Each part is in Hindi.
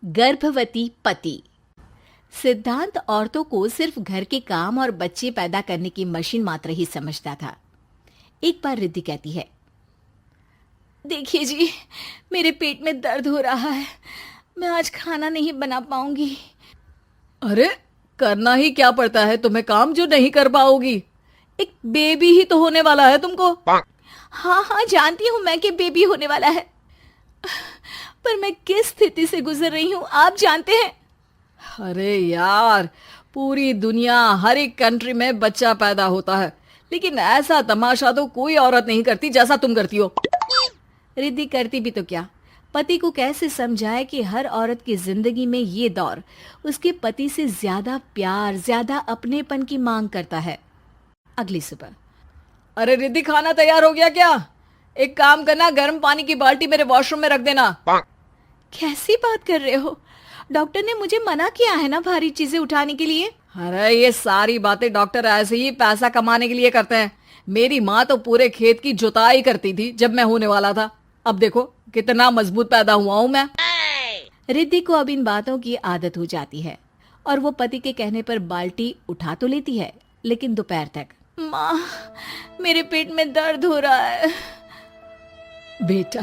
गर्भवती पति। सिद्धांत औरतों को सिर्फ घर के काम और बच्चे पैदा करने की मशीन मात्र ही समझता था। एक बार रिद्धि कहती है, देखिए जी, मेरे पेट में दर्द हो रहा है, मैं आज खाना नहीं बना पाऊंगी। अरे करना ही क्या पड़ता है तुम्हें काम जो नहीं कर पाओगी? एक बेबी ही तो होने वाला है तुमको। हाँ हाँ, जानती हूँ मैं कि बेबी होने वाला है, पर मैं किस स्थिति से गुजर रही हूँ आप जानते हैं। अरे यार, पूरी दुनिया हर एक कंट्री में बच्चा पैदा होता है, लेकिन ऐसा तमाशा तो कोई औरत नहीं करती जैसा तुम करती हो। रिद्धि करती भी तो क्या, पति को कैसे समझाए कि हर औरत की जिंदगी में ये दौर उसके पति से ज्यादा प्यार, ज्यादा अपनेपन की मांग करता है। अगली सुबह, अरे रिद्धि, खाना तैयार हो गया क्या? एक काम करना, गर्म पानी की बाल्टी मेरे वॉशरूम में रख देना। कैसी बात कर रहे हो? डॉक्टर ने मुझे मना किया है ना भारी चीजें उठाने के लिए। अरे ये सारी बातें डॉक्टर ऐसे ही पैसा कमाने के लिए करते हैं। मेरी माँ तो पूरे खेत की जुताई करती थी जब मैं होने वाला था। अब देखो कितना मजबूत पैदा हुआ हूँ मैं। रिद्धि को अब इन बातों की आदत हो जाती है और वो पति के कहने पर बाल्टी उठा तो लेती है, लेकिन दोपहर तक। माँ, मेरे पेट में दर्द हो रहा है। बेटा,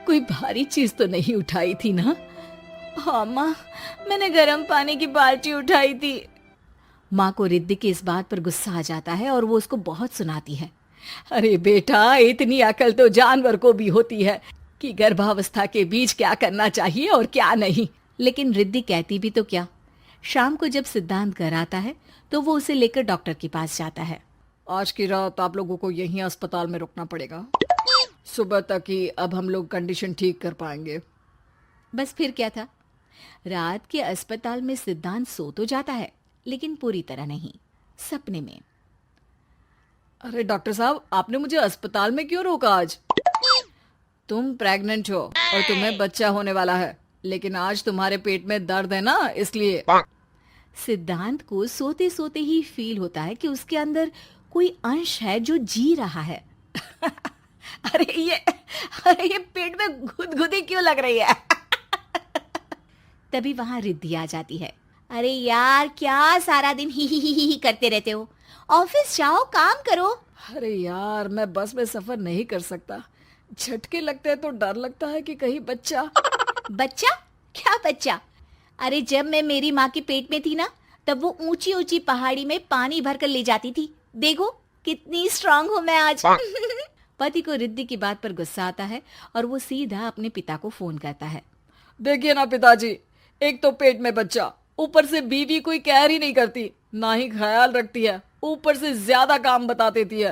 कोई भारी चीज तो नहीं उठाई थी ना? हाँ माँ, मैंने गर्म पानी की बाल्टी उठाई थी। माँ को रिद्धि की इस बात पर गुस्सा आ जाता है और वो उसको बहुत सुनाती है। अरे बेटा, इतनी अकल तो जानवर को भी होती है कि गर्भावस्था के बीच क्या करना चाहिए और क्या नहीं। लेकिन रिद्धि कहती भी तो क्या। शाम को जब सिद्धांत घर आता है तो वो उसे लेकर डॉक्टर के पास जाता है। आज की रात आप लोगों को यहीं अस्पताल में रुकना पड़ेगा, सुबह तक ही अब हम लोग कंडीशन ठीक कर पाएंगे। बस फिर क्या था, रात के अस्पताल में सिद्धांत सो तो जाता है, लेकिन पूरी तरह नहीं, सपने में। अरे डॉक्टर साहब, आपने मुझे अस्पताल में क्यों रोका आज? तुम प्रेग्नेंट हो और तुम्हें बच्चा होने वाला है, लेकिन आज तुम्हारे पेट में दर्द है ना, इसलिए। सिद्धांत को सोते सोते ही फील होता है कि उसके अंदर कोई अंश है जो जी रहा है। अरे ये पेट में गुदगुदी क्यों लग रही है? तभी वहां रिद्धि आ जाती है। अरे यार, क्या सारा दिन ही करते रहते हो? ऑफिस जाओ, काम करो। अरे यार, मैं बस में सफर नहीं कर सकता। झटके लगते हैं तो डर लगता है कि कहीं बच्चा। बच्चा? क्या बच्चा? अरे जब मैं मेरी माँ के पेट में थी ना, तब वो ऊंची ऊंची पहाड़ी में पानी भर कर ले जाती थी। देखो कितनी स्ट्रांग हूँ मैं आज। पति को रिद्धि की बात पर गुस्सा आता है और वो सीधा अपने पिता को फोन करता है। देखिए ना पिताजी, एक तो पेट में बच्चा, ऊपर से बीवी कोई केयर ही नहीं करती, ना ही ख्याल रखती है, ऊपर से ज्यादा काम बता देती है।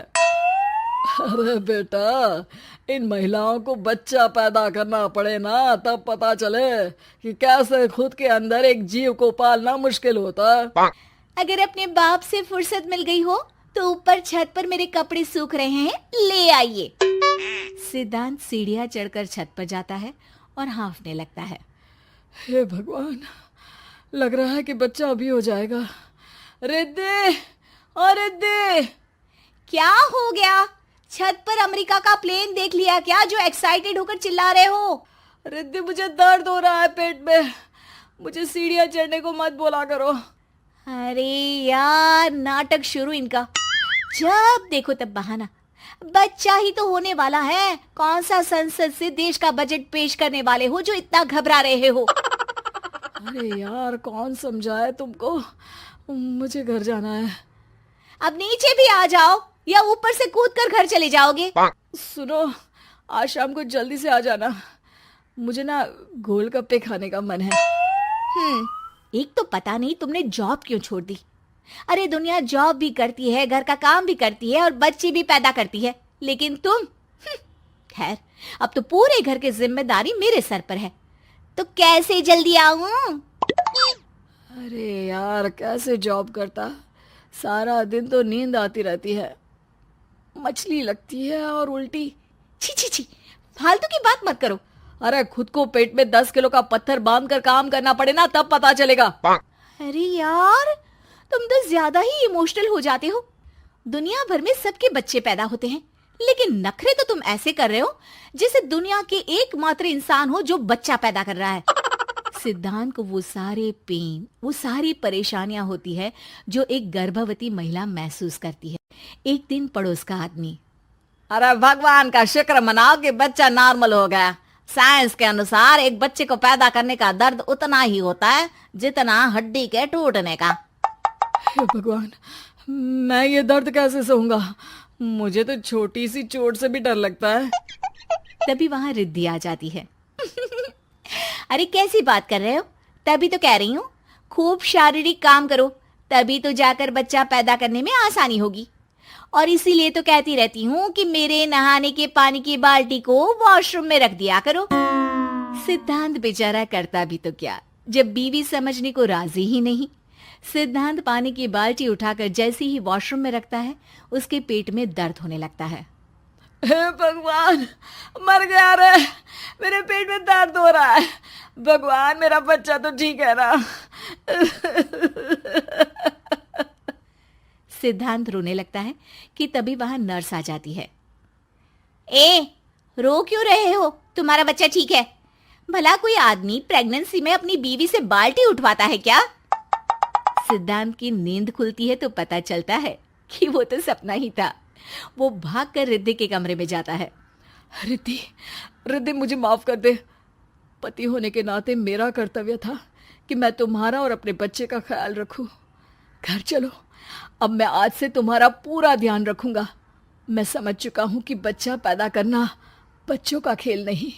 अरे बेटा, इन महिलाओं को बच्चा पैदा करना पड़े ना, तब पता चले कि कैसे खुद के अंदर एक जीव को पालना मुश्किल होता है। अगर अपने बाप से फुर्सत मिल गई हो तो ऊपर छत पर मेरे कपड़े सूख रहे हैं, ले आइए। सिद्धांत सीढ़ियां चढ़कर छत पर जाता है और हांफने लगता है। हे भगवान, लग रहा है कि बच्चा अभी हो जाएगा। रिद्धि, ओ रिद्धि! क्या हो गया? छत पर अमेरिका का प्लेन देख लिया क्या जो एक्साइटेड होकर चिल्ला रहे हो? रिद्धि, मुझे दर्द हो रहा है पेट में, मुझे सीढ़ियां चढ़ने को मत बोला करो। अरे यार, नाटक शुरू इनका। जब देखो तब बहाना। बच्चा ही तो होने वाला है, कौन सा संसद से देश का बजट पेश करने वाले हो जो इतना घबरा रहे हो? अरे यार, कौन समझाए तुमको, मुझे घर जाना है। अब नीचे भी आ जाओ या ऊपर से कूद कर घर चले जाओगे? सुनो, आज शाम को जल्दी से आ जाना, मुझे ना गोलगप्पे खाने का मन है। एक तो पता नहीं तुमने जॉब क्यों छोड़ दी। अरे दुनिया जॉब भी करती है, घर का काम भी करती है और बच्चे भी पैदा करती है, लेकिन तुम खैर, अब तो पूरे घर की जिम्मेदारी मेरे सर पर है, तो कैसे जल्दी आऊं? अरे यार, कैसे जॉब करता, सारा दिन तो नींद आती रहती है, मछली लगती है और उल्टी। छी छी छी, फालतू की बात मत करो। अरे खुद को पेट में 10 किलो का पत्थर बांध कर काम करना पड़े ना, तब पता चलेगा। अरे यार, तुम तो ज्यादा ही इमोशनल हो जाते हो। दुनिया भर में सबके बच्चे पैदा होते हैं, लेकिन नखरे तो तुम ऐसे कर रहे हो जैसे दुनिया के एकमात्र इंसान हो जो बच्चा पैदा कर रहा है। सिद्धांत को वो सारे पेन, वो सारी परेशानियां होती है जो एक गर्भवती महिला महसूस करती है। एक दिन पड़ोस का आदमी, अरे भगवान का शुक्र मनाओ कि बच्चा नॉर्मल हो गया। साइंस के अनुसार एक बच्चे को पैदा करने का दर्द उतना ही होता है जितना हड्डी के टूटने का। हे भगवान, मैं ये दर्द कैसे सहूंगा? मुझे तो छोटी सी चोट से भी डर लगता है। तभी वहां रिद्धि आ जाती है। अरे कैसी बात कर रहे हो? तभी तो कह रही हूँ, खूब शारीरिक काम करो, तभी तो जाकर बच्चा पैदा करने में आसानी होगी। और इसीलिए तो कहती रहती हूँ कि मेरे नहाने के पानी की बाल्टी को वॉशरूम में रख दिया करो। सिद्धांत बेचारा करता भी तो क्या, जब बीवी समझने को राजी ही नहीं। सिद्धांत पानी की बाल्टी उठाकर जैसे ही वॉशरूम में रखता है, उसके पेट में दर्द होने लगता है। हे भगवान, मर गया रे, मेरे पेट में दर्द हो रहा है। भगवान, मेरा बच्चा तो ठीक है ना? सिद्धांत रोने लगता है कि तभी वहां नर्स आ जाती है। ए, रो क्यों रहे हो? तुम्हारा बच्चा ठीक है। भला कोई आदमी प्रेगनेंसी में अपनी बीवी से बाल्टी उठवाता है क्या? सिद्धांत की नींद खुलती है तो पता चलता है कि वो तो सपना ही था। वो भागकर रिद्धि के कमरे में जाता है। रिद्धि, रिद्धि, मुझे माफ कर दे। पति होने के नाते मेरा कर्तव्य था कि मैं तुम्हारा और अपने बच्चे का ख्याल रखूं। घर चलो, अब मैं आज से तुम्हारा पूरा ध्यान रखूंगा। मैं समझ चुका हूं कि बच्चा पैदा करना बच्चों का खेल नहीं।